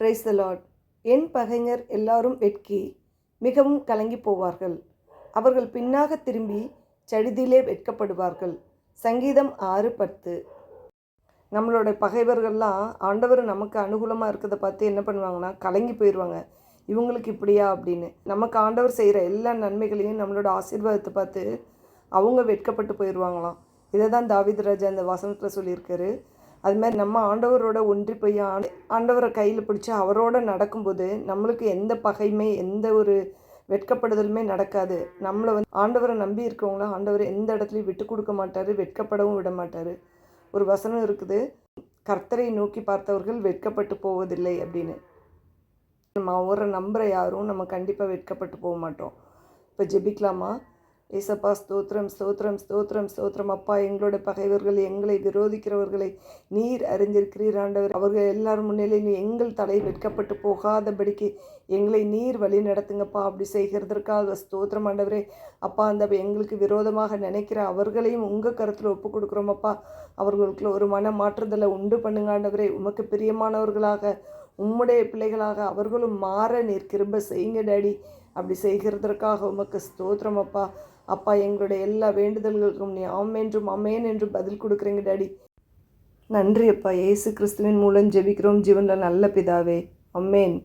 Praise the Lord. என் பகைஞர் எல்லாரும் வெட்கி மிகவும் கலங்கி போவார்கள். அவர்கள் பின்னாக திரும்பி சடிதிலே வெட்கப்படுவார்கள். சங்கீதம் 6:10. நம்மளோட பகைவர்கள்லாம் ஆண்டவர் நமக்கு அனுகூலமாக இருக்கிறத பார்த்து என்ன பண்ணுவாங்கன்னா கலங்கி போயிடுவாங்க. இவங்களுக்கு இப்படியா அப்படின்னு. நமக்கு ஆண்டவர் செய்கிற எல்லா நன்மைகளையும் நம்மளோட ஆசீர்வாதத்தை பார்த்து அவங்க வெட்கப்பட்டு போயிடுவாங்களாம். இதை தான் தாவீது ராஜா அந்த வசனத்தில் சொல்லியிருக்காரு. அது மாதிரி நம்ம ஆண்டவரோட ஒன்றி போய் ஆண்டவரை கையில் பிடிச்சி அவரோட நடக்கும்போது நம்மளுக்கு எந்த பகையுமே எந்த ஒரு வெட்கப்படுதலுமே நடக்காது. நம்மளை ஆண்டவரை நம்பி இருக்கவங்கள ஆண்டவர் எந்த இடத்துலையும் விட்டு கொடுக்க மாட்டார், வெட்கப்படவும் விட மாட்டார். ஒரு வசனம் இருக்குது, கர்த்தரை நோக்கி பார்த்தவர்கள் வெட்கப்பட்டு போவதில்லை அப்படின்னு. நம்ம அவரை நம்புகிற யாரும் நம்ம கண்டிப்பாக வெட்கப்பட்டு போக மாட்டோம். இப்போ ஜெபிக்கலாமா? ஏசப்பா, ஸ்தோத்திரம் ஸ்தோத்திரம் ஸ்தோத்திரம் ஸ்தோத்திரம். அப்பா, எங்களோட பகைவர்கள், எங்களை விரோதிக்கிறவர்களை நீர் அறிந்திருக்கிறீர் ஆண்டவர். அவர்கள் எல்லாரும் முன்னிலையும் எங்கள் தலை வெட்கப்பட்டு போகாதபடிக்கு எங்களை நீர் வழி நடத்துங்கப்பா. அப்படி செய்கிறதற்காக ஸ்தோத்திரம் ஆண்டவரே. அப்பா, அந்த எங்களுக்கு விரோதமாக நினைக்கிற அவர்களையும் உங்கள் கருத்தில் ஒப்பு கொடுக்குறோம் அப்பா. அவர்களுக்குள்ள ஒரு மன மாற்றுதலை உண்டு பண்ணுங்க ஆண்டவரே. உமக்கு பிரியமானவர்களாக உம்முடைய பிள்ளைகளாக அவர்களும் மாற நீர் கிருபை செய்யுங்க டாடி. அப்படி செய்கிறதற்காக உமக்கு ஸ்தோத்திரம் அப்பா. அப்பா, எங்களுடைய எல்லா வேண்டுதல்களுக்கும் நீ ஆமென்றும் அமேன் என்று பதில் கொடுக்குறீங்க டாடி. நன்றி அப்பா. இயேசு கிறிஸ்துவின் மூலம் ஜெபிக்கிறோம் ஜீவனில் நல்ல பிதாவே. அமேன்.